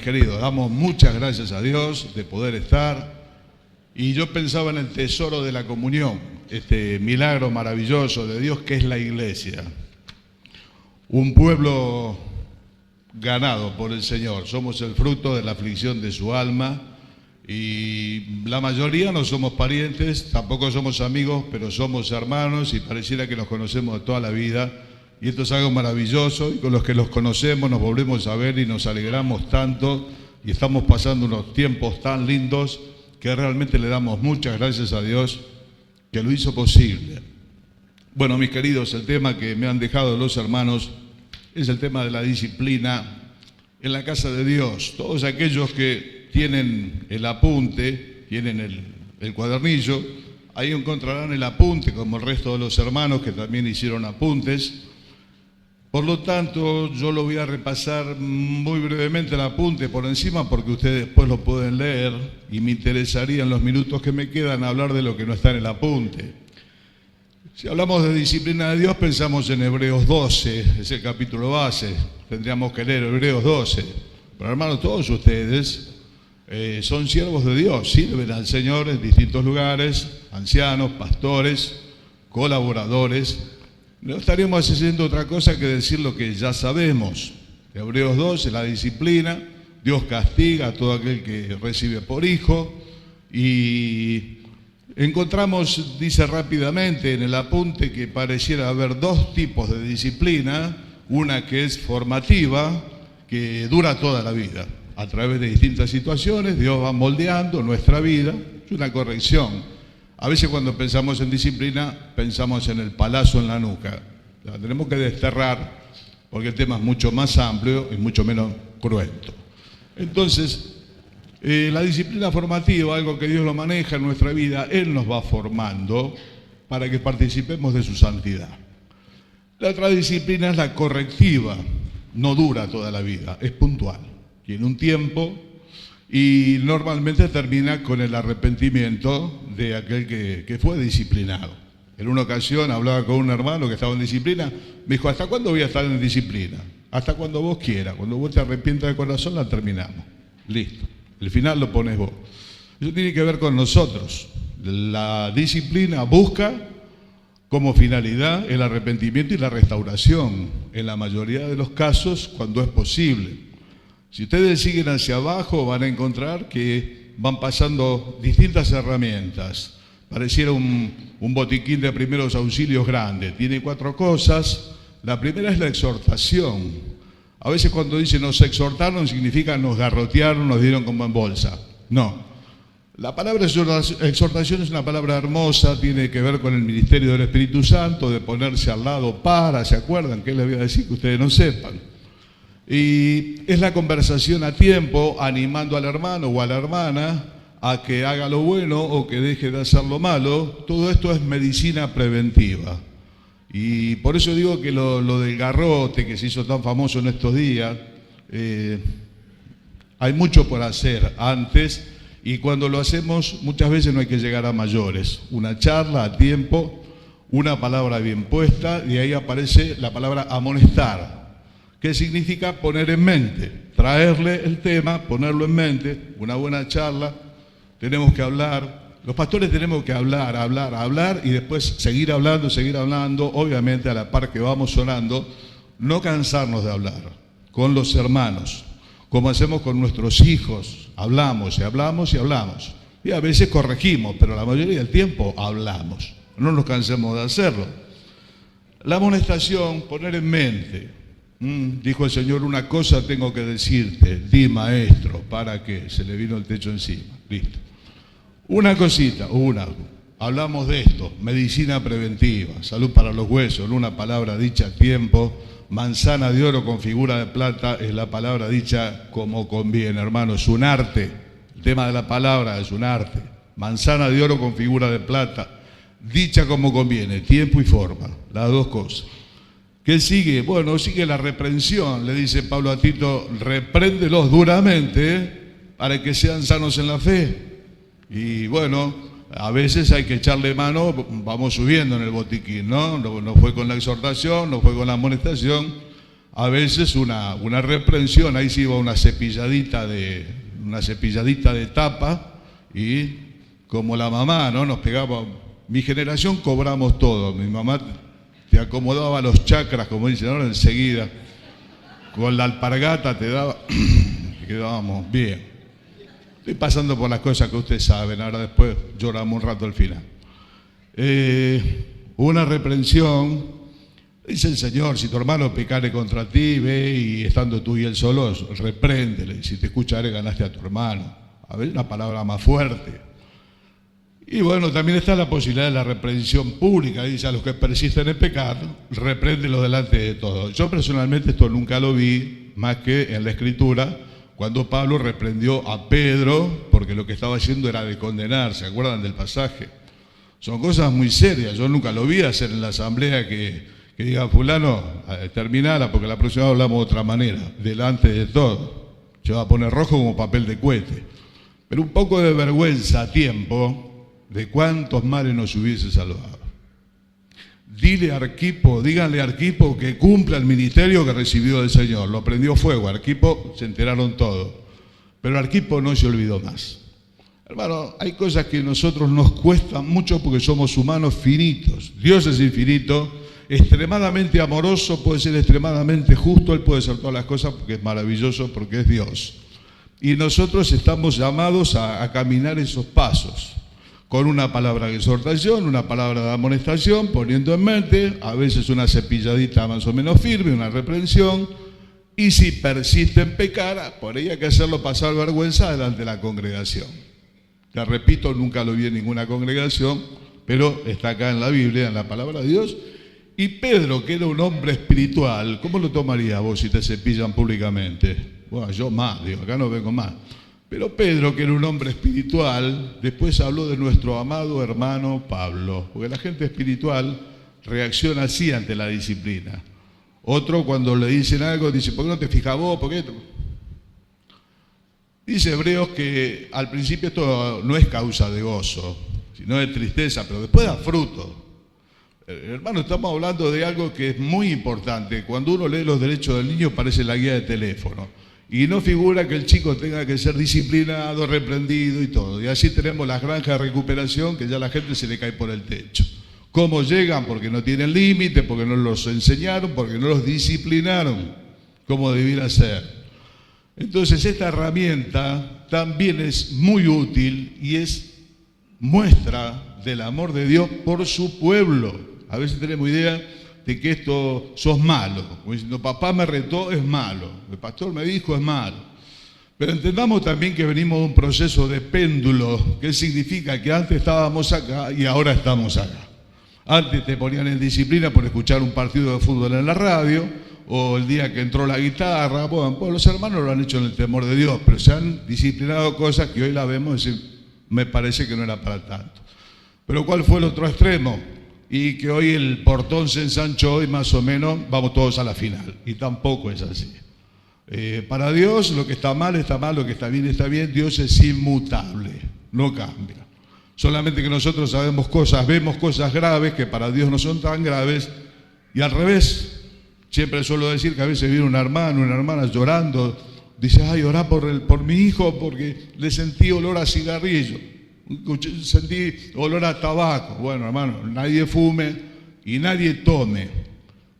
queridos, damos muchas gracias a Dios de poder estar. Y yo pensaba en el tesoro de la comunión, este milagro maravilloso de Dios que es la iglesia. Un pueblo ganado por el Señor. Somos el fruto de la aflicción de su alma y la mayoría no somos parientes, tampoco somos amigos, pero somos hermanos y pareciera que nos conocemos de toda la vida. Y esto es algo maravilloso y con los que los conocemos nos volvemos a ver y nos alegramos tanto y estamos pasando unos tiempos tan lindos que realmente le damos muchas gracias a Dios que lo hizo posible. Bueno, mis queridos, el tema que me han dejado los hermanos es el tema de la disciplina en la casa de Dios. Todos aquellos que tienen el apunte, tienen el cuadernillo, ahí encontrarán el apunte, como el resto de los hermanos que también hicieron apuntes. Por lo tanto, yo lo voy a repasar muy brevemente el apunte por encima porque ustedes después lo pueden leer y me interesaría en los minutos que me quedan hablar de lo que no está en el apunte. Si hablamos de disciplina de Dios, pensamos en Hebreos 12, es el capítulo base, tendríamos que leer Hebreos 12. Pero hermanos, todos ustedes son siervos de Dios, sirven al Señor en distintos lugares, ancianos, pastores, colaboradores. No estaríamos haciendo otra cosa que decir lo que ya sabemos. Hebreos 12, la disciplina, Dios castiga a todo aquel que recibe por hijo y encontramos, dice rápidamente en el apunte, que pareciera haber dos tipos de disciplina, una que es formativa, que dura toda la vida. A través de distintas situaciones, Dios va moldeando nuestra vida, es una corrección. A veces cuando pensamos en disciplina, pensamos en el palazo en la nuca. La tenemos que desterrar porque el tema es mucho más amplio y mucho menos cruento. Entonces, la disciplina formativa, algo que Dios lo maneja en nuestra vida, Él nos va formando para que participemos de su santidad. La otra disciplina es la correctiva, no dura toda la vida, es puntual, tiene un tiempo y normalmente termina con el arrepentimiento de aquel que fue disciplinado. En una ocasión hablaba con un hermano que estaba en disciplina, me dijo, ¿hasta cuándo voy a estar en disciplina? Hasta cuando vos quieras, cuando vos te arrepientas de corazón la terminamos. Listo, el final lo pones vos. Eso tiene que ver con nosotros. La disciplina busca como finalidad el arrepentimiento y la restauración, en la mayoría de los casos cuando es posible. Si ustedes siguen hacia abajo van a encontrar que van pasando distintas herramientas. Pareciera un botiquín de primeros auxilios grande. Tiene 4 cosas. La primera es la exhortación. A veces cuando dicen nos exhortaron significa nos garrotearon, nos dieron como en bolsa. No. La palabra exhortación es una palabra hermosa, tiene que ver con el ministerio del Espíritu Santo, de ponerse al lado ¿se acuerdan? ¿Qué les voy a decir que ustedes no sepan? Y es la conversación a tiempo, animando al hermano o a la hermana a que haga lo bueno o que deje de hacer lo malo. Todo esto es medicina preventiva. Y por eso digo que lo del garrote que se hizo tan famoso en estos días, hay mucho por hacer antes y cuando lo hacemos muchas veces no hay que llegar a mayores. Una charla a tiempo, una palabra bien puesta y ahí aparece la palabra amonestar. ¿Qué significa poner en mente? Traerle el tema, ponerlo en mente, una buena charla, tenemos que hablar, los pastores tenemos que hablar y después seguir hablando, obviamente a la par que vamos orando, no cansarnos de hablar con los hermanos, como hacemos con nuestros hijos, hablamos. Y a veces corregimos, pero la mayoría del tiempo hablamos, no nos cansemos de hacerlo. La amonestación, poner en mente. Dijo el Señor, una cosa tengo que decirte, di maestro, ¿para qué? Se le vino el techo encima, listo. Una cosita, hablamos de esto, medicina preventiva, salud para los huesos, una palabra dicha a tiempo, manzana de oro con figura de plata es la palabra dicha como conviene, hermano, es un arte, el tema de la palabra es un arte, manzana de oro con figura de plata, dicha como conviene, tiempo y forma, las dos cosas. ¿Qué sigue? Bueno, sigue la reprensión, le dice Pablo a Tito, repréndelos duramente para que sean sanos en la fe. Y bueno, a veces hay que echarle mano, vamos subiendo en el botiquín, ¿no? No fue con la exhortación, no fue con la amonestación, a veces una reprensión, ahí sí iba una cepilladita de tapa, y como la mamá, ¿no? Nos pegaba. Mi generación cobramos todo. Mi mamá te acomodaba los chakras, como dicen ahora, enseguida. Con la alpargata te daba, y quedábamos bien. Estoy pasando por las cosas que ustedes saben, ahora después lloramos un rato al final. Una reprensión, dice el Señor: si tu hermano pecare contra ti, ve y estando tú y él solos, repréndele. Si te escuchare, ganaste a tu hermano. A ver, una palabra más fuerte. Y bueno, también está la posibilidad de la reprensión pública. Dice: a los que persisten en pecado, repréndelos delante de todos. Yo personalmente esto nunca lo vi, más que en la Escritura, cuando Pablo reprendió a Pedro, porque lo que estaba haciendo era de condenar. ¿Se acuerdan del pasaje? Son cosas muy serias. Yo nunca lo vi hacer en la asamblea que diga: fulano, terminala, porque la próxima vez hablamos de otra manera, delante de todo. Se va a poner rojo como papel de cohete. Pero un poco de vergüenza a tiempo de cuántos males nos hubiese salvado. Díganle a Arquipo que cumpla el ministerio que recibió del Señor. Lo prendió fuego. Arquipo se enteraron todos. Pero Arquipo no se olvidó más. Hermano, hay cosas que a nosotros nos cuestan mucho porque somos humanos finitos. Dios es infinito, extremadamente amoroso, puede ser extremadamente justo. Él puede hacer todas las cosas porque es maravilloso, porque es Dios. Y nosotros estamos llamados a caminar esos pasos, con una palabra de exhortación, una palabra de amonestación, poniendo en mente, a veces una cepilladita más o menos firme, una reprensión, y si persiste en pecar, por ahí hay que hacerlo pasar vergüenza delante de la congregación. Te repito, nunca lo vi en ninguna congregación, pero está acá en la Biblia, en la palabra de Dios. Y Pedro, que era un hombre espiritual, ¿cómo lo tomarías vos si te cepillan públicamente? Bueno, yo más, digo, acá no vengo más. Pero Pedro, que era un hombre espiritual, después habló de nuestro amado hermano Pablo, porque la gente espiritual reacciona así ante la disciplina. Otro, cuando le dicen algo, dice: ¿por qué no te fijas vos? ¿Por qué? Dice Hebreos que al principio esto no es causa de gozo, sino de tristeza, pero después da fruto. Hermano, estamos hablando de algo que es muy importante. Cuando uno lee los derechos del niño parece la guía de teléfono. Y no figura que el chico tenga que ser disciplinado, reprendido y todo. Y así tenemos las granjas de recuperación que ya la gente se le cae por el techo. ¿Cómo llegan? Porque no tienen límite, porque no los enseñaron, porque no los disciplinaron como debiera ser. Entonces esta herramienta también es muy útil y es muestra del amor de Dios por su pueblo. A veces tenemos idea de que esto sos malo. Como diciendo: papá me retó, es malo. El pastor me dijo, es malo. Pero entendamos también que venimos de un proceso de péndulo, que significa que antes estábamos acá y ahora estamos acá. Antes te ponían en disciplina por escuchar un partido de fútbol en la radio, o el día que entró la guitarra. Bueno, pues los hermanos lo han hecho en el temor de Dios, pero se han disciplinado cosas que hoy la vemos y decimos: me parece que no era para tanto. Pero ¿cuál fue el otro extremo? Y que hoy el portón se ensanchó y más o menos vamos todos a la final. Y tampoco es así. Para Dios lo que está mal, lo que está bien, está bien. Dios es inmutable, no cambia. Solamente que nosotros vemos cosas graves que para Dios no son tan graves. Y al revés, siempre suelo decir que a veces viene un hermano, una hermana llorando. Dice: ay, orá por mi hijo porque le sentí olor a cigarrillo. Sentí olor a tabaco. Bueno, hermano, nadie fume y nadie tome.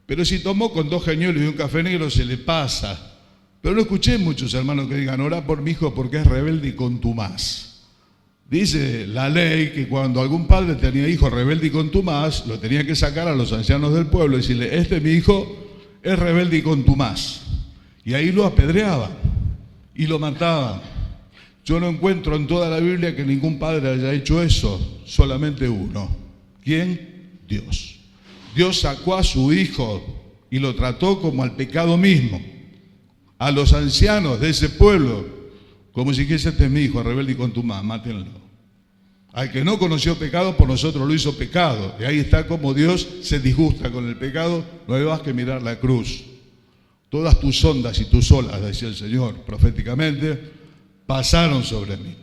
Pero si tomó con 2 geñuelos y un café negro se le pasa. Pero no escuché muchos hermanos que digan: orá por mi hijo porque es rebelde y contumaz. Dice la ley que cuando algún padre tenía hijo rebelde y contumaz, lo tenía que sacar a los ancianos del pueblo y decirle: este mi hijo es rebelde y contumaz. Y ahí lo apedreaban y lo mataban. Yo no encuentro en toda la Biblia que ningún padre haya hecho eso, solamente uno. ¿Quién? Dios. Dios sacó a su hijo y lo trató como al pecado mismo. A los ancianos de ese pueblo, como si dijese: este es mi hijo, rebelde y contumaz, mátenlo. Al que no conoció pecado, por nosotros lo hizo pecado. Y ahí está como Dios se disgusta con el pecado. No hay más que mirar la cruz. Todas tus ondas y tus olas, decía el Señor proféticamente, pasaron sobre mí.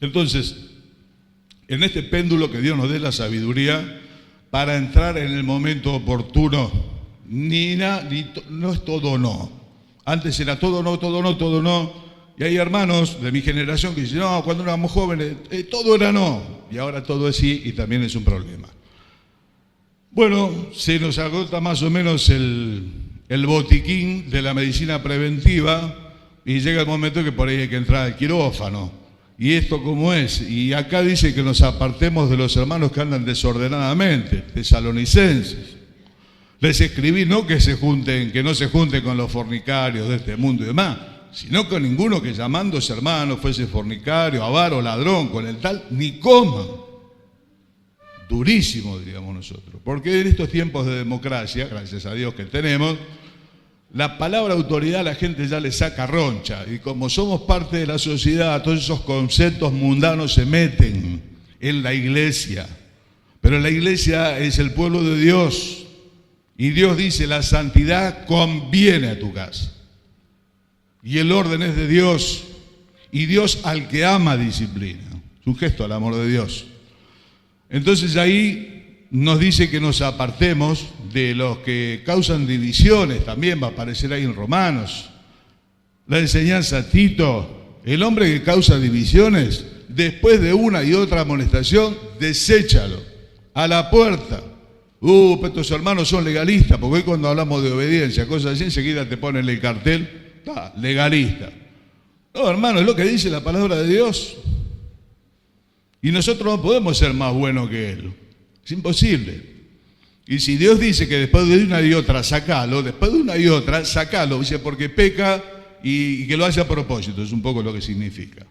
Entonces, en este péndulo que Dios nos dé la sabiduría para entrar en el momento oportuno no es todo no. Antes era todo no, todo no, todo no. Y hay hermanos de mi generación que dicen, no, cuando éramos jóvenes todo era no. Y ahora todo es sí y también es un problema. Bueno, se nos agota más o menos el botiquín de la medicina preventiva y llega el momento que por ahí hay que entrar al quirófano. ¿Y esto cómo es? Y acá dice que nos apartemos de los hermanos que andan desordenadamente, tesalonicenses. Les escribí no que no se junten con los fornicarios de este mundo y demás, sino con ninguno que llamándose hermano fuese fornicario, avaro, ladrón, con el tal, ni coman. Durísimo, diríamos nosotros. Porque en estos tiempos de democracia, gracias a Dios que tenemos, la palabra autoridad a la gente ya le saca roncha. Y como somos parte de la sociedad, todos esos conceptos mundanos se meten en la iglesia. Pero la iglesia es el pueblo de Dios. Y Dios dice, la santidad conviene a tu casa. Y el orden es de Dios. Y Dios al que ama disciplina. Es un gesto al amor de Dios. Entonces ahí nos dice que nos apartemos de los que causan divisiones. También va a aparecer ahí en Romanos. La enseñanza Tito, el hombre que causa divisiones, después de una y otra amonestación, deséchalo a la puerta. Pero estos hermanos son legalistas, porque hoy cuando hablamos de obediencia, cosas así, enseguida te ponen el cartel, legalista. No, hermano, es lo que dice la palabra de Dios. Y nosotros no podemos ser más buenos que Él. Es imposible. Y si Dios dice que después de una y otra sacalo, dice porque peca y que lo hace a propósito, es un poco lo que significa.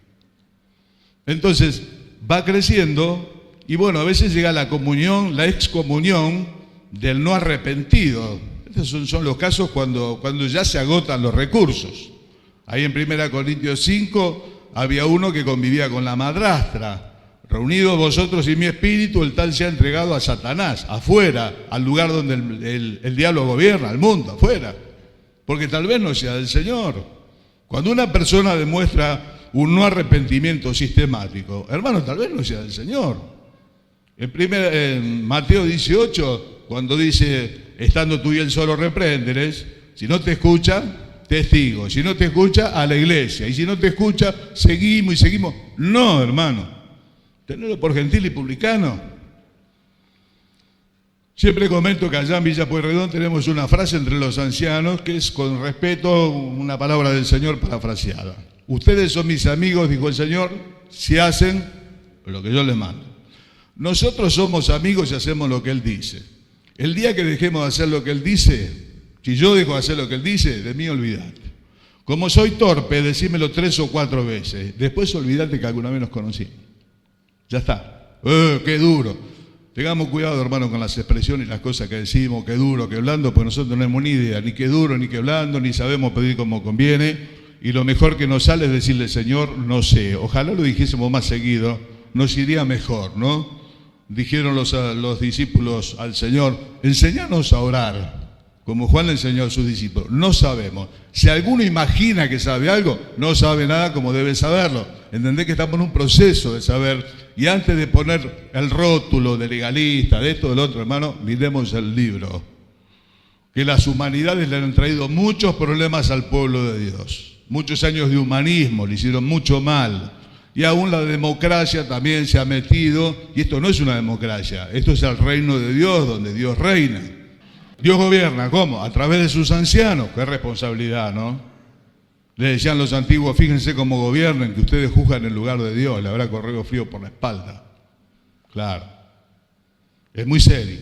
Entonces, va creciendo. Y bueno, a veces llega la comunión, la excomunión del no arrepentido. Estos son los casos cuando ya se agotan los recursos. Ahí en 1 Corintios 5 había uno que convivía con la madrastra. Reunidos vosotros y mi espíritu, el tal se ha entregado a Satanás, afuera, al lugar donde el diablo gobierna, al mundo, afuera. Porque tal vez no sea del Señor. Cuando una persona demuestra un no arrepentimiento sistemático, hermano, tal vez no sea del Señor. En Mateo 18, cuando dice, estando tú y él solo repréndeles, si no te escucha, testigo, si no te escucha, a la iglesia, y si no te escucha, seguimos y seguimos. No, hermano, tenerlo por gentil y publicano. Siempre comento que allá en Villa Pueyrredón tenemos una frase entre los ancianos que es con respeto una palabra del Señor parafraseada. Ustedes son mis amigos, dijo el Señor, si hacen lo que yo les mando. Nosotros somos amigos y hacemos lo que Él dice. El día que dejemos de hacer lo que Él dice, si yo dejo de hacer lo que Él dice, de mí olvidate. Como soy torpe, decímelo 3 o 4 veces. Después olvidate que alguna vez nos conocimos. Ya está. ¡Qué duro! Tengamos cuidado, hermano, con las expresiones y las cosas que decimos, qué duro, qué blando, porque nosotros no tenemos ni idea, ni qué duro, ni qué blando, ni sabemos pedir como conviene. Y lo mejor que nos sale es decirle, Señor, no sé. Ojalá lo dijésemos más seguido, nos iría mejor, ¿no? Dijeron los discípulos al Señor, enséñanos a orar, como Juan le enseñó a sus discípulos. No sabemos. Si alguno imagina que sabe algo, no sabe nada como debe saberlo. Entendés que estamos en un proceso de saber, y antes de poner el rótulo de legalista, de esto, del otro, hermano, miremos el libro. Que las humanidades le han traído muchos problemas al pueblo de Dios. Muchos años de humanismo, le hicieron mucho mal. Y aún la democracia también se ha metido, y esto no es una democracia, esto es el reino de Dios, donde Dios reina. Dios gobierna, ¿cómo? A través de sus ancianos, qué responsabilidad, ¿no? Le decían los antiguos, fíjense cómo gobiernan, que ustedes juzgan en lugar de Dios, le habrá corrido frío por la espalda. Claro, es muy serio.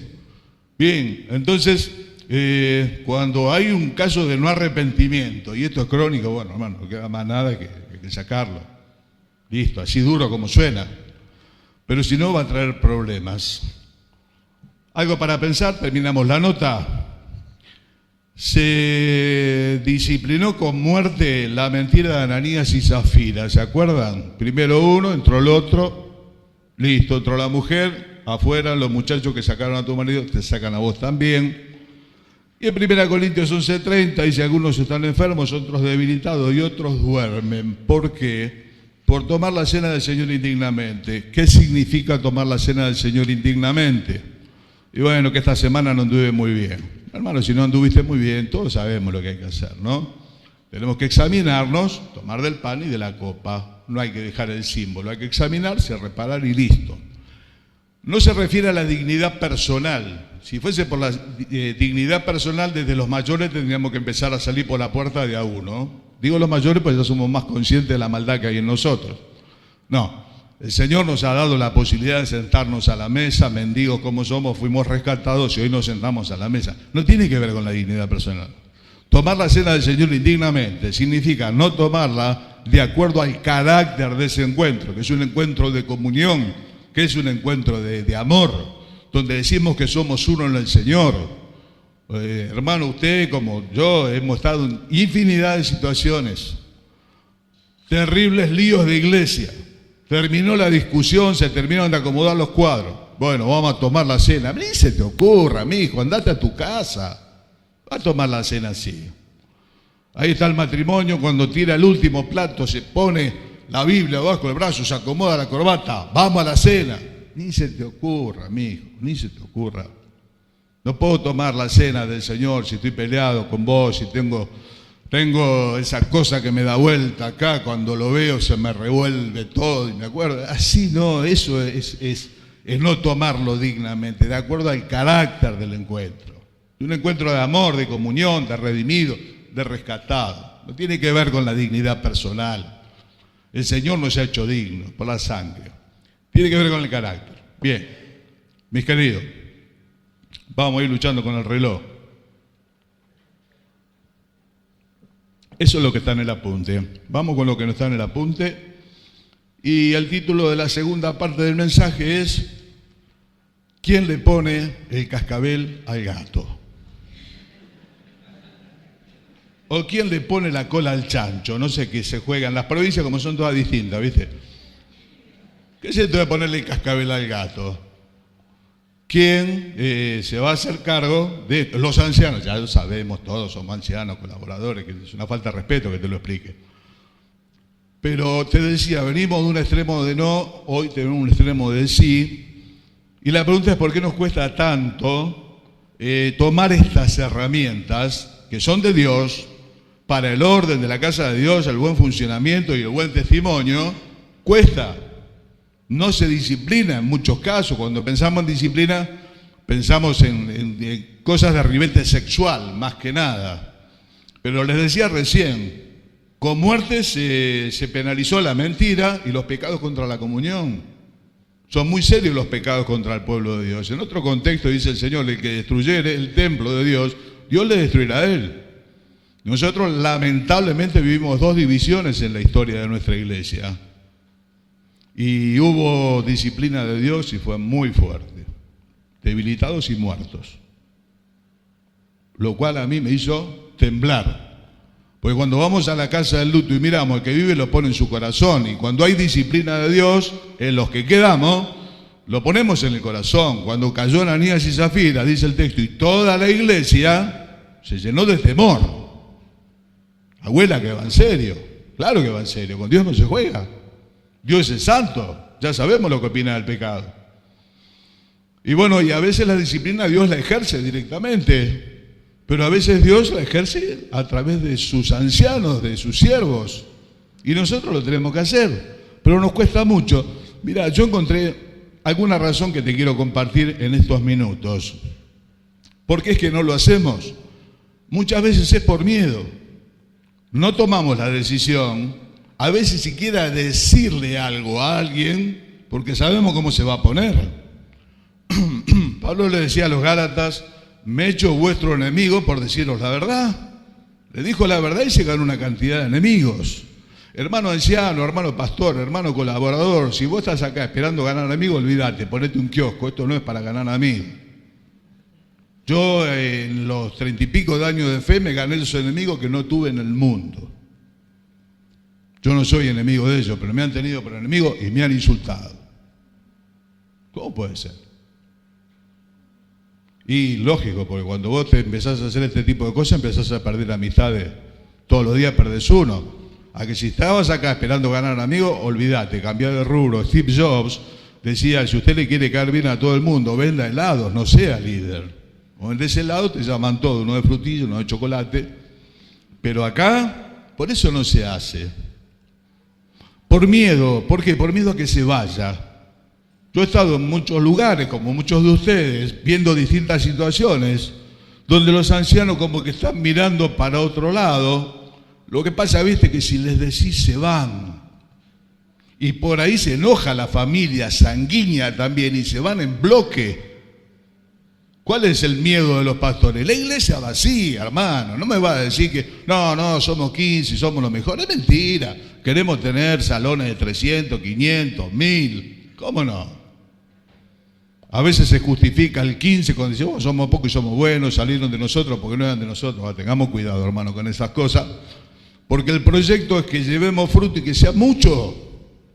Bien, entonces, cuando hay un caso de no arrepentimiento, y esto es crónico, bueno, hermano, no queda más nada que sacarlo. Listo, así duro como suena. Pero si no, va a traer problemas. Algo para pensar, terminamos la nota. Se disciplinó con muerte la mentira de Ananías y Zafira, ¿se acuerdan? Primero uno, entró el otro, listo, entró la mujer, afuera los muchachos que sacaron a tu marido, te sacan a vos también. Y en 1 Corintios 11:30 dice, algunos están enfermos, otros debilitados y otros duermen. ¿Por qué? Por tomar la cena del Señor indignamente. ¿Qué significa tomar la cena del Señor indignamente? Y bueno, que esta semana no anduve muy bien. Hermano, si no anduviste muy bien, todos sabemos lo que hay que hacer, ¿no? Tenemos que examinarnos, tomar del pan y de la copa. No hay que dejar el símbolo, hay que examinarse, reparar y listo. No se refiere a la dignidad personal. Si fuese por la dignidad personal, desde los mayores tendríamos que empezar a salir por la puerta de a uno. Digo los mayores porque ya somos más conscientes de la maldad que hay en nosotros. No, el Señor nos ha dado la posibilidad de sentarnos a la mesa, mendigos como somos, fuimos rescatados y hoy nos sentamos a la mesa. No tiene que ver con la dignidad personal. Tomar la cena del Señor indignamente significa no tomarla de acuerdo al carácter de ese encuentro, que es un encuentro de comunión, que es un encuentro de amor, donde decimos que somos uno en el Señor. Hermano, usted como yo hemos estado en infinidad de situaciones, terribles líos de iglesia. Terminó la discusión, se terminaron de acomodar los cuadros. Bueno, vamos a tomar la cena. Ni se te ocurra, mijo, andate a tu casa. Va a tomar la cena así. Ahí está el matrimonio, cuando tira el último plato, se pone la Biblia abajo del brazo, se acomoda la corbata, vamos a la cena. Ni se te ocurra, mijo, ni se te ocurra. No puedo tomar la cena del Señor si estoy peleado con vos, si tengo esa cosa que me da vuelta acá, cuando lo veo se me revuelve todo y me acuerdo. Así no, eso es no tomarlo dignamente, de acuerdo al carácter del encuentro. Un encuentro de amor, de comunión, de redimido, de rescatado. No tiene que ver con la dignidad personal. El Señor nos ha hecho dignos por la sangre. Tiene que ver con el carácter. Bien, mis queridos, vamos a ir luchando con el reloj. Eso es lo que está en el apunte. Vamos con lo que no está en el apunte. Y el título de la segunda parte del mensaje es: ¿quién le pone el cascabel al gato? ¿O quién le pone la cola al chancho? No sé qué se juegan. Las provincias como son todas distintas, ¿viste? ¿Qué se te va a ponerle el cascabel al gato? ¿Quién se va a hacer cargo de los ancianos? Ya lo sabemos, todos somos ancianos, colaboradores, que es una falta de respeto que te lo explique. Pero te decía, venimos de un extremo de no, hoy tenemos un extremo de sí. Y la pregunta es: ¿por qué nos cuesta tanto tomar estas herramientas que son de Dios para el orden de la casa de Dios, el buen funcionamiento y el buen testimonio? Cuesta. No se disciplina en muchos casos. Cuando pensamos en disciplina, pensamos en cosas de ribete sexual, más que nada. Pero les decía recién, con muerte se penalizó la mentira y los pecados contra la comunión. Son muy serios los pecados contra el pueblo de Dios. En otro contexto dice el Señor: el que destruyere el templo de Dios, Dios le destruirá a él. Nosotros lamentablemente vivimos dos divisiones en la historia de nuestra iglesia. Y hubo disciplina de Dios y fue muy fuerte. Debilitados y muertos. Lo cual a mí me hizo temblar. Porque cuando vamos a la casa del luto y miramos, el que vive lo pone en su corazón. Y cuando hay disciplina de Dios, en los que quedamos, lo ponemos en el corazón. Cuando cayó Ananías y Zafira, dice el texto, y toda la iglesia se llenó de temor. Abuela, que va en serio. Claro que va en serio. Con Dios no se juega. Dios es santo. Ya sabemos lo que opina del pecado. Y bueno, y a veces la disciplina Dios la ejerce directamente. Pero a veces Dios la ejerce a través de sus ancianos, de sus siervos. Y nosotros lo tenemos que hacer. Pero nos cuesta mucho. Mira, yo encontré alguna razón que te quiero compartir en estos minutos. ¿Por qué es que no lo hacemos? Muchas veces es por miedo. No tomamos la decisión, a veces siquiera decirle algo a alguien, porque sabemos cómo se va a poner. Pablo le decía a los Gálatas: me he hecho vuestro enemigo por deciros la verdad. Le dijo la verdad y se ganó una cantidad de enemigos. Hermano anciano, hermano pastor, hermano colaborador, si vos estás acá esperando ganar amigos, olvídate, ponete un kiosco, esto no es para ganar amigos. Yo en los 30 y pico de años de fe me gané esos enemigos que no tuve en el mundo. Yo no soy enemigo de ellos, pero me han tenido por enemigo y me han insultado. ¿Cómo puede ser? Y lógico, porque cuando vos te empezás a hacer este tipo de cosas, empezás a perder amistades. Todos los días perdés uno. A que si estabas acá esperando ganar amigos, olvídate, cambiá de rubro. Steve Jobs decía: si usted le quiere caer bien a todo el mundo, venda helados, no sea líder. O de ese lado te llaman todo, uno de frutilla, uno de chocolate. Pero acá, por eso no se hace. Por miedo. ¿Por qué? Por miedo a que se vaya. Yo he estado en muchos lugares, como muchos de ustedes, viendo distintas situaciones, donde los ancianos como que están mirando para otro lado. Lo que pasa, viste, que si les decís se van. Y por ahí se enoja la familia sanguínea también y se van en bloque. ¿Cuál es el miedo de los pastores? La iglesia vacía, hermano. No me va a decir que no, somos 15 y somos los mejores. Es mentira. Queremos tener salones de 300, 500, 1000. ¿Cómo no? A veces se justifica el 15 cuando dice, somos pocos y somos buenos, salieron de nosotros porque no eran de nosotros. Tengamos cuidado, hermano, con esas cosas. Porque el proyecto es que llevemos fruto y que sea mucho.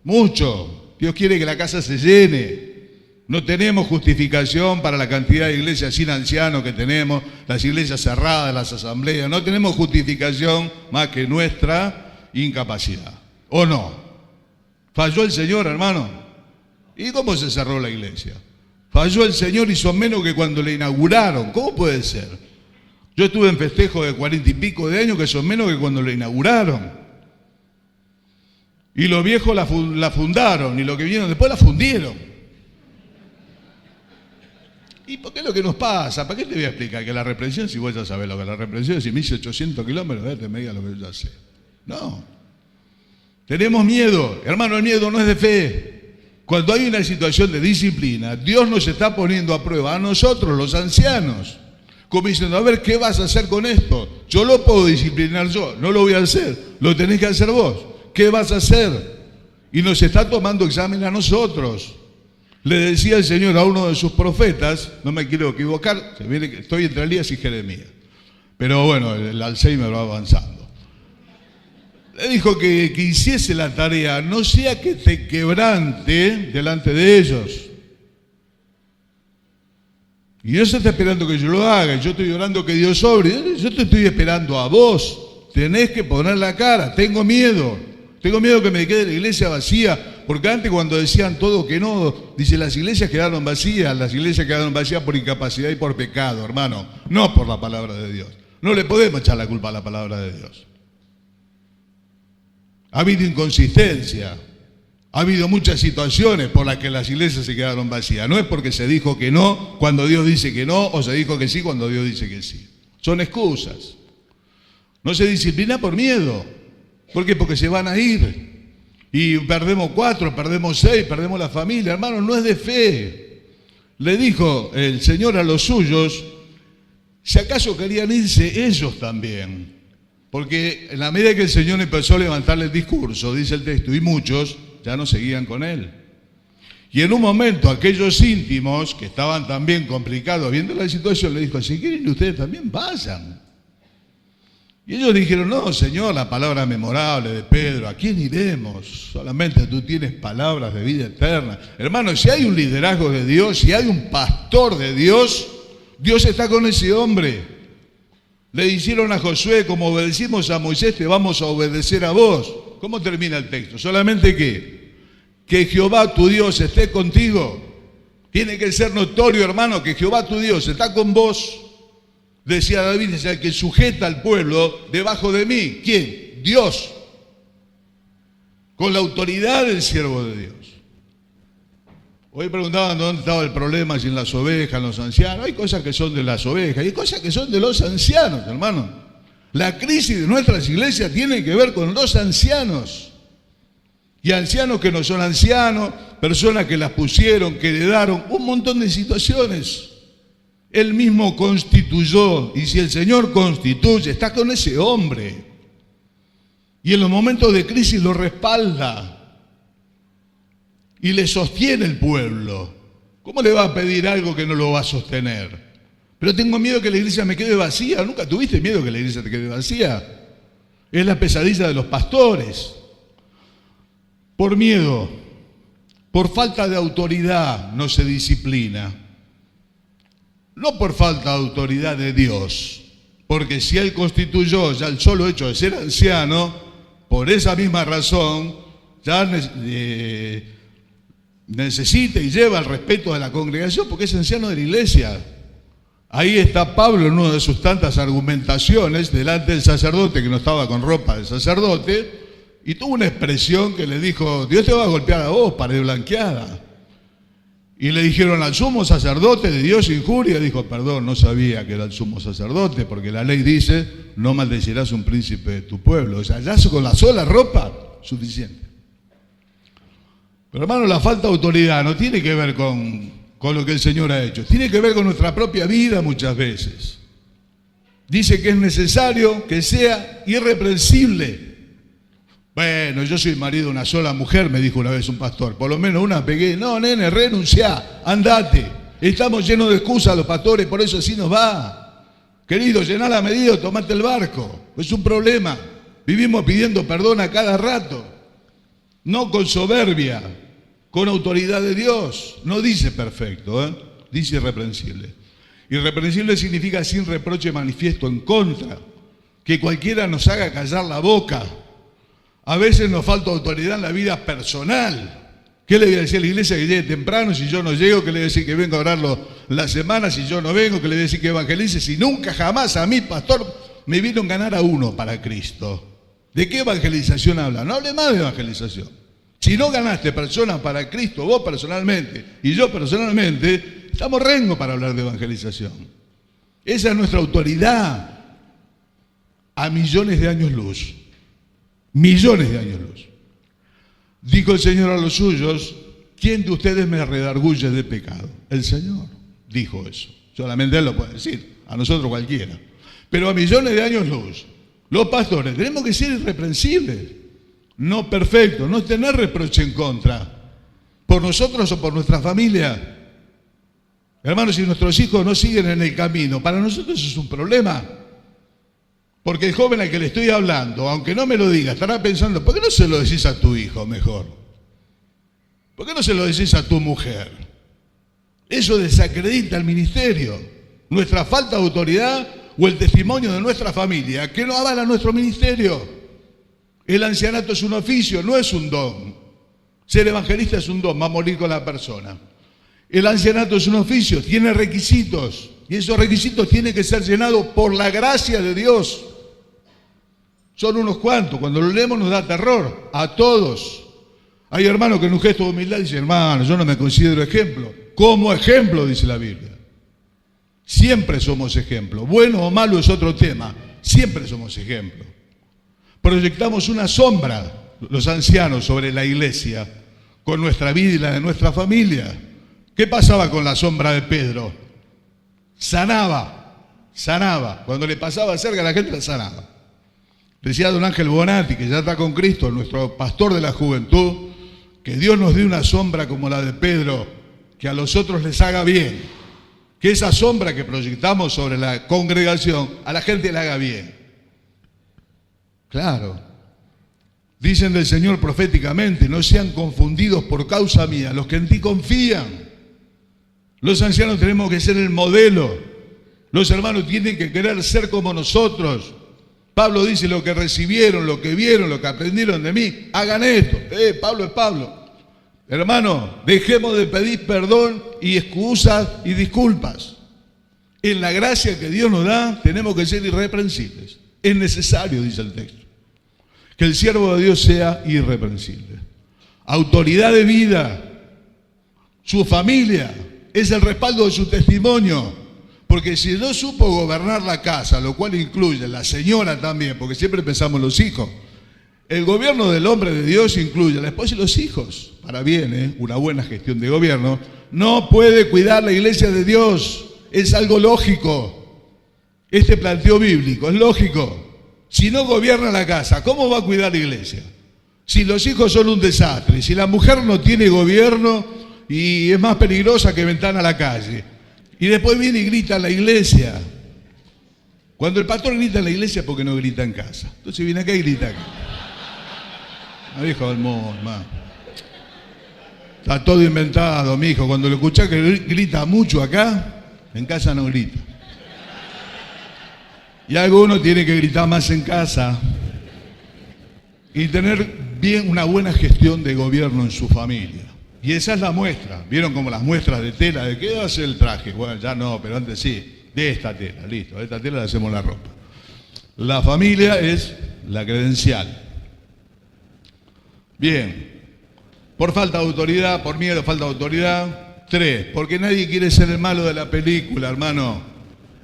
Mucho. Dios quiere que la casa se llene. No tenemos justificación para la cantidad de iglesias sin ancianos que tenemos, las iglesias cerradas, las asambleas. No tenemos justificación más que nuestra incapacidad. ¿O no? ¿Falló el Señor, hermano? ¿Y cómo se cerró la iglesia? Falló el Señor y son menos que cuando le inauguraron. ¿Cómo puede ser? Yo estuve en festejo de 40 y pico de años que son menos que cuando le inauguraron. Y los viejos la fundaron y los que vinieron después la fundieron. ¿Y por qué es lo que nos pasa? ¿Para qué te voy a explicar que la reprensión, si vos ya sabés lo que es la reprensión, si me hice 800 kilómetros, te me diga lo que yo ya sé? No. Tenemos miedo. Hermano, el miedo no es de fe. Cuando hay una situación de disciplina, Dios nos está poniendo a prueba a nosotros, los ancianos, como diciendo, a ver, ¿qué vas a hacer con esto? Yo lo puedo disciplinar yo, no lo voy a hacer, lo tenés que hacer vos. ¿Qué vas a hacer? Y nos está tomando examen a nosotros. Le decía el Señor a uno de sus profetas, no me quiero equivocar, estoy entre Elías y Jeremías, pero bueno, el Alzheimer va avanzando. Le dijo que hiciese la tarea, no sea que te quebrante delante de ellos. Y Dios está esperando que yo lo haga, yo estoy orando que Dios obre, yo te estoy esperando a vos, tenés que poner la cara, tengo miedo que me quede la iglesia vacía, porque antes cuando decían todo que no, dice las iglesias quedaron vacías por incapacidad y por pecado, hermano, no por la palabra de Dios. No le podemos echar la culpa a la palabra de Dios. Ha habido inconsistencia, ha habido muchas situaciones por las que las iglesias se quedaron vacías. No es porque se dijo que no cuando Dios dice que no, o se dijo que sí cuando Dios dice que sí. Son excusas. No se disciplina por miedo. ¿Por qué? Porque se van a ir. Y perdemos 4, perdemos 6, perdemos la familia. Hermano, no es de fe. Le dijo el Señor a los suyos, si acaso querían irse ellos también. Porque en la medida que el Señor empezó a levantarle el discurso, dice el texto, y muchos ya no seguían con él. Y en un momento aquellos íntimos que estaban también complicados viendo la situación, le dijo, si quieren ustedes también vayan. Y ellos dijeron, no, Señor, la palabra memorable de Pedro, ¿a quién iremos? Solamente tú tienes palabras de vida eterna. Hermano, si hay un liderazgo de Dios, si hay un pastor de Dios, Dios está con ese hombre. Le hicieron a Josué, como obedecimos a Moisés, te vamos a obedecer a vos. ¿Cómo termina el texto? Solamente que Jehová tu Dios esté contigo. Tiene que ser notorio, hermano, que Jehová tu Dios está con vos. Decía David, es el que sujeta al pueblo debajo de mí. ¿Quién? Dios. Con la autoridad del siervo de Dios. Hoy preguntaban dónde estaba el problema, si en las ovejas, en los ancianos. Hay cosas que son de las ovejas y hay cosas que son de los ancianos, hermano. La crisis de nuestras iglesias tiene que ver con los ancianos. Y ancianos que no son ancianos, personas que las pusieron, que heredaron, un montón de situaciones. Él mismo constituyó, y si el Señor constituye, está con ese hombre. Y en los momentos de crisis lo respalda. Y le sostiene el pueblo. ¿Cómo le va a pedir algo que no lo va a sostener? Pero tengo miedo que la iglesia me quede vacía. ¿Nunca tuviste miedo que la iglesia te quede vacía? Es la pesadilla de los pastores. Por miedo, por falta de autoridad no se disciplina. No por falta de autoridad de Dios, porque si Él constituyó ya el solo hecho de ser anciano, por esa misma razón, ya necesita y lleva el respeto de la congregación, porque es anciano de la iglesia. Ahí está Pablo en una de sus tantas argumentaciones delante del sacerdote que no estaba con ropa de sacerdote y tuvo una expresión que le dijo: Dios te va a golpear a vos, pared blanqueada. Y le dijeron: al sumo sacerdote de Dios injuria. Dijo: perdón, no sabía que era el sumo sacerdote, porque la ley dice: no maldecirás a un príncipe de tu pueblo. O sea, ya con la sola ropa, suficiente. Pero hermano, la falta de autoridad no tiene que ver con lo que el Señor ha hecho. Tiene que ver con nuestra propia vida muchas veces. Dice que es necesario que sea irreprensible. Bueno, yo soy marido de una sola mujer, me dijo una vez un pastor. Por lo menos una pegué. No, nene, renunciá, andate. Estamos llenos de excusas los pastores, por eso así nos va. Querido, llená la medida, tomate el barco. Es un problema. Vivimos pidiendo perdón a cada rato. No con soberbia, con autoridad de Dios. No dice perfecto, dice irreprensible. Irreprensible significa sin reproche manifiesto, en contra. Que cualquiera nos haga callar la boca. A veces nos falta autoridad en la vida personal. ¿Qué le voy a decir a la iglesia que llegue temprano si yo no llego? ¿Qué le voy a decir que venga a orarlo la semana si yo no vengo? ¿Qué le voy a decir que evangelice si nunca jamás a mí, pastor, me vieron ganar a uno para Cristo? ¿De qué evangelización habla? No hable más de evangelización. Si no ganaste personas para Cristo, vos personalmente y yo personalmente, estamos rengos para hablar de evangelización. Esa es nuestra autoridad a millones de años luz. Millones de años luz. Dijo el Señor a los suyos: ¿quién de ustedes me redarguye de pecado? El Señor dijo eso. Solamente Él lo puede decir, a nosotros cualquiera. Pero a millones de años luz, los pastores tenemos que ser irreprensibles, no perfectos, no tener reproche en contra, por nosotros o por nuestra familia. Hermanos, si nuestros hijos no siguen en el camino, para nosotros eso es un problema. Porque el joven al que le estoy hablando, aunque no me lo diga, estará pensando: ¿por qué no se lo decís a tu hijo mejor? ¿Por qué no se lo decís a tu mujer? Eso desacredita el ministerio, nuestra falta de autoridad o el testimonio de nuestra familia, que no avala nuestro ministerio. El ancianato es un oficio, no es un don. Ser evangelista es un don, va a morir con la persona. El ancianato es un oficio, tiene requisitos, y esos requisitos tienen que ser llenados por la gracia de Dios. Son unos cuantos, cuando lo leemos nos da terror, a todos. Hay hermanos que en un gesto de humildad dicen: hermano, yo no me considero ejemplo. Como ejemplo, dice la Biblia. Siempre somos ejemplo. Bueno o malo es otro tema. Siempre somos ejemplo. Proyectamos una sombra, los ancianos, sobre la iglesia, con nuestra vida y la de nuestra familia. ¿Qué pasaba con la sombra de Pedro? Sanaba. Cuando le pasaba cerca, la gente la sanaba. Decía don Ángel Bonatti, que ya está con Cristo, nuestro pastor de la juventud, que Dios nos dé una sombra como la de Pedro, que a los otros les haga bien. Que esa sombra que proyectamos sobre la congregación, a la gente le haga bien. Claro. Dicen del Señor proféticamente: no sean confundidos por causa mía los que en ti confían. Los ancianos tenemos que ser el modelo. Los hermanos tienen que querer ser como nosotros. Pablo dice: lo que recibieron, lo que vieron, lo que aprendieron de mí, hagan esto. Pablo es Pablo. Hermano, dejemos de pedir perdón y excusas y disculpas. En la gracia que Dios nos da, tenemos que ser irreprensibles. Es necesario, dice el texto, que el siervo de Dios sea irreprensible. Autoridad de vida, su familia, es el respaldo de su testimonio. Porque si no supo gobernar la casa, lo cual incluye la señora también, porque siempre pensamos en los hijos, el gobierno del hombre de Dios incluye a la esposa y los hijos. Para bien, una buena gestión de gobierno. No puede cuidar la iglesia de Dios. Es algo lógico. Este planteo bíblico es lógico. Si no gobierna la casa, ¿cómo va a cuidar la iglesia? Si los hijos son un desastre, si la mujer no tiene gobierno y es más peligrosa que ventana a la calle. Y después viene y grita en la iglesia. Cuando el pastor grita en la iglesia, porque no grita en casa. Entonces viene acá y grita acá. No, viejo del mundo, hermano. Está todo inventado, mi hijo. Cuando lo escuchás que grita mucho acá, en casa no grita. Y algunos tienen que gritar más en casa. Y tener bien una buena gestión de gobierno en su familia. Y esa es la muestra. ¿Vieron como las muestras de tela? ¿De qué hace el traje? Bueno, ya no, pero antes sí. De esta tela, listo, de esta tela le hacemos la ropa. La familia es la credencial. Bien, por falta de autoridad, por miedo, falta de autoridad. 3, porque nadie quiere ser el malo de la película, hermano.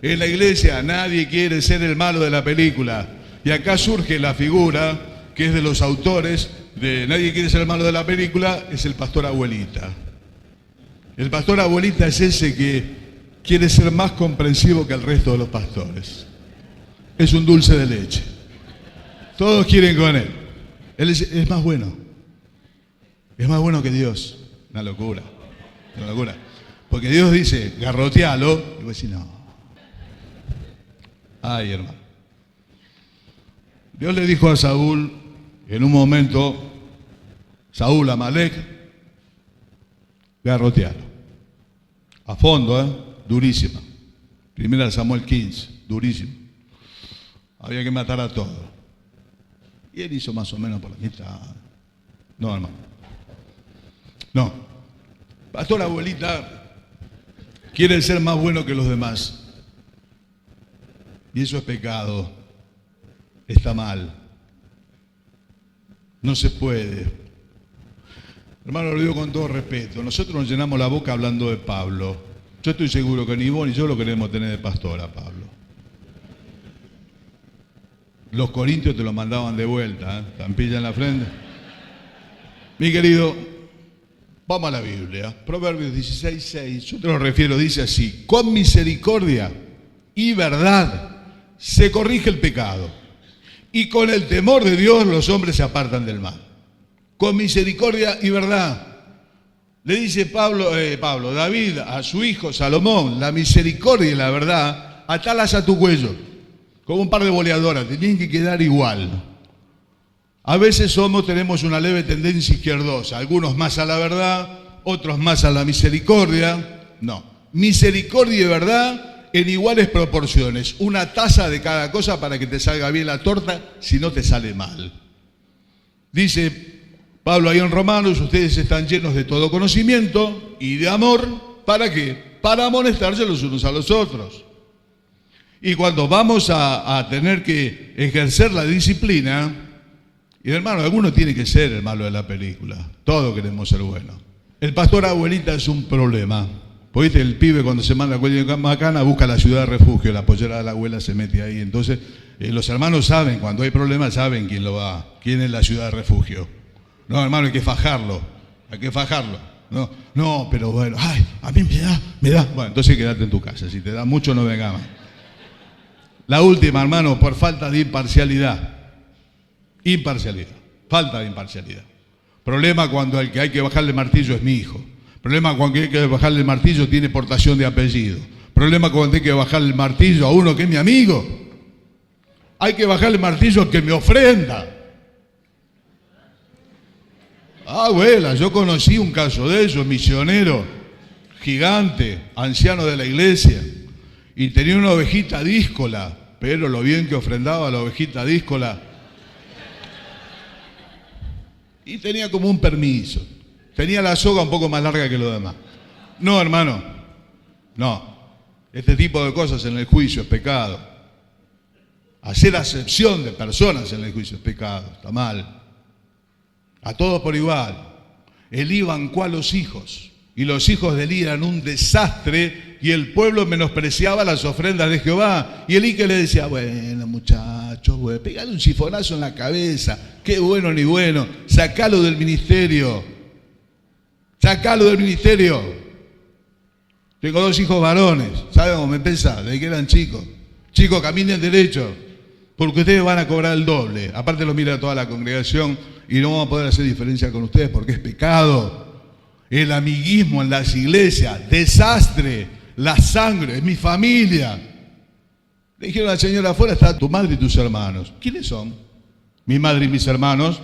En la iglesia nadie quiere ser el malo de la película. Y acá surge la figura que es de los autores de Nadie quiere ser el malo de la película, es el pastor abuelita. El pastor abuelita es ese que quiere ser más comprensivo que el resto de los pastores. Es un dulce de leche. Todos quieren con él. Él es más bueno. Es más bueno que Dios. Una locura. Una locura. Porque Dios dice, garrotealo. Y vos decís, no. Ay, hermano. Dios le dijo a Saúl, en un momento, Saúl, Amalek, garrotealo. A fondo, durísima. Primera Samuel 15, durísimo. Había que matar a todos. Y él hizo más o menos por la mitad. No, hermano. No. Pastor abuelita quiere ser más bueno que los demás. Y eso es pecado. Está mal. No se puede. Hermano, lo digo con todo respeto. Nosotros nos llenamos la boca hablando de Pablo. Yo estoy seguro que ni vos ni yo lo queremos tener de pastor a Pablo. Los corintios te lo mandaban de vuelta, tampilla en la frente. Mi querido, vamos a la Biblia. Proverbios 16:6, yo te lo refiero, dice así: con misericordia y verdad se corrige el pecado, y con el temor de Dios los hombres se apartan del mal. Con misericordia y verdad. Le dice David a su hijo Salomón: la misericordia y la verdad, atalas a tu cuello, como un par de boleadoras, te tienen que quedar igual. A veces tenemos una leve tendencia izquierdosa, algunos más a la verdad, otros más a la misericordia. No, misericordia y verdad en iguales proporciones, una taza de cada cosa para que te salga bien la torta, si no te sale mal. Dice Pablo ahí en Romanos: ustedes están llenos de todo conocimiento y de amor. ¿Para qué? Para amonestarse los unos a los otros. Y cuando vamos a tener que ejercer la disciplina, y hermano, alguno tiene que ser el malo de la película. Todos queremos ser buenos. El pastor abuelita es un problema. Porque el pibe cuando se manda a cualquier macana busca la ciudad de refugio, la pollera de la abuela se mete ahí. Entonces, los hermanos saben, cuando hay problemas, saben quién es la ciudad de refugio. No, hermano, hay que fajarlo. No, pero bueno, ay, a mí me da. Bueno, entonces quédate en tu casa. Si te da mucho, no venga más. La última, hermano, por falta de imparcialidad. Falta de imparcialidad. Problema cuando el que hay que bajarle el martillo es mi hijo. Problema cuando hay que bajarle el martillo tiene portación de apellido. Problema cuando hay que bajarle el martillo a uno que es mi amigo. Hay que bajarle el martillo al que me ofrenda. Abuela, yo conocí un caso de eso, misionero, gigante, anciano de la iglesia, y tenía una ovejita díscola, pero lo bien que ofrendaba la ovejita díscola. Y tenía como un permiso. Tenía la soga un poco más larga que los demás. No, hermano. No. Este tipo de cosas en el juicio es pecado. Hacer acepción de personas en el juicio es pecado. Está mal. A todos por igual. Elí bancó a los hijos. Y los hijos de Elí eran un desastre. Y el pueblo menospreciaba las ofrendas de Jehová. Y Elí que le decía: bueno, muchachos, pegale un sifonazo en la cabeza. Qué bueno ni bueno. Sacalo del ministerio. Tengo 2 hijos varones. ¿Saben cómo me pesa? Desde que eran chicos. Chicos, caminen derecho, porque ustedes van a cobrar el doble. Aparte lo mira toda la congregación y no vamos a poder hacer diferencia con ustedes porque es pecado. El amiguismo en las iglesias, desastre. La sangre, es mi familia. Le dijeron a la señora: afuera está tu madre y tus hermanos. ¿Quiénes son? Mi madre y mis hermanos.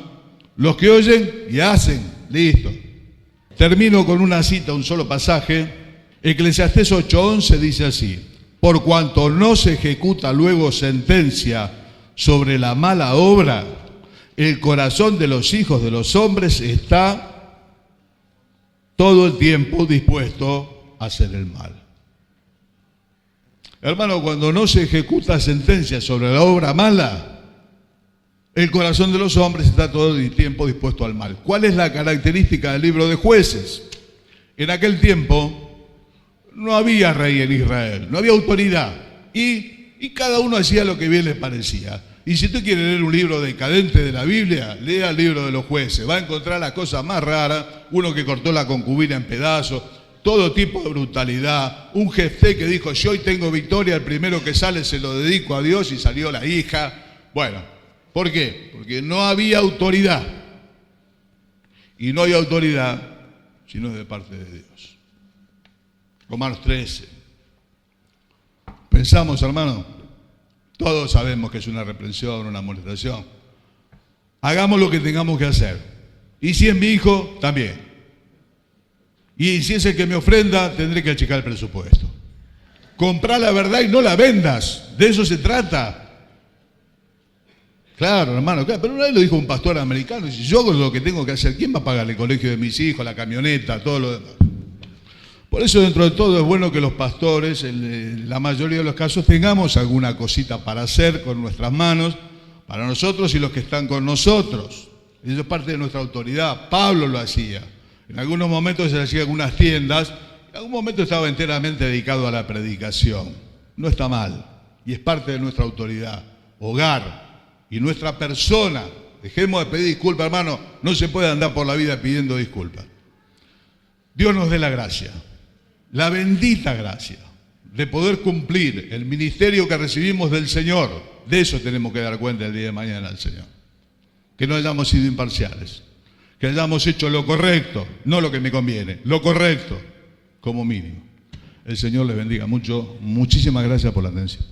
Los que oyen y hacen. Listo. Termino con una cita, un solo pasaje. Eclesiastés 8:11 dice así: por cuanto no se ejecuta luego sentencia sobre la mala obra, el corazón de los hijos de los hombres está todo el tiempo dispuesto a hacer el mal. Hermano, cuando no se ejecuta sentencia sobre la obra mala, el corazón de los hombres está todo el tiempo dispuesto al mal. ¿Cuál es la característica del libro de Jueces? En aquel tiempo no había rey en Israel, no había autoridad, y cada uno hacía lo que bien les parecía. Y si tú quieres leer un libro decadente de la Biblia, lea el libro de los Jueces. Va a encontrar las cosas más raras, uno que cortó la concubina en pedazos, todo tipo de brutalidad, un Jefté que dijo, yo hoy tengo victoria, el primero que sale se lo dedico a Dios, y salió la hija. Bueno, ¿por qué? Porque no había autoridad. Y no hay autoridad sino de parte de Dios. Romanos 13. Pensamos, hermano, todos sabemos que es una reprensión, una amonestación. Hagamos lo que tengamos que hacer. Y si es mi hijo, también. Y si es el que me ofrenda, tendré que achicar el presupuesto. Comprá la verdad y no la vendas. De eso se trata. Claro, hermano, claro, pero una vez lo dijo un pastor americano, si yo hago lo que tengo que hacer, ¿quién va a pagar el colegio de mis hijos, la camioneta, todo lo demás? Por eso, dentro de todo, es bueno que los pastores, en la mayoría de los casos, tengamos alguna cosita para hacer con nuestras manos, para nosotros y los que están con nosotros. Eso es parte de nuestra autoridad. Pablo lo hacía. En algunos momentos se hacía algunas tiendas, en algún momento estaba enteramente dedicado a la predicación. No está mal, y es parte de nuestra autoridad. Hogar. Y nuestra persona, dejemos de pedir disculpas, hermano, no se puede andar por la vida pidiendo disculpas. Dios nos dé la gracia, la bendita gracia, de poder cumplir el ministerio que recibimos del Señor. De eso tenemos que dar cuenta el día de mañana al Señor. Que no hayamos sido imparciales, que hayamos hecho lo correcto, no lo que me conviene, lo correcto, como mínimo. El Señor les bendiga mucho. Muchísimas gracias por la atención.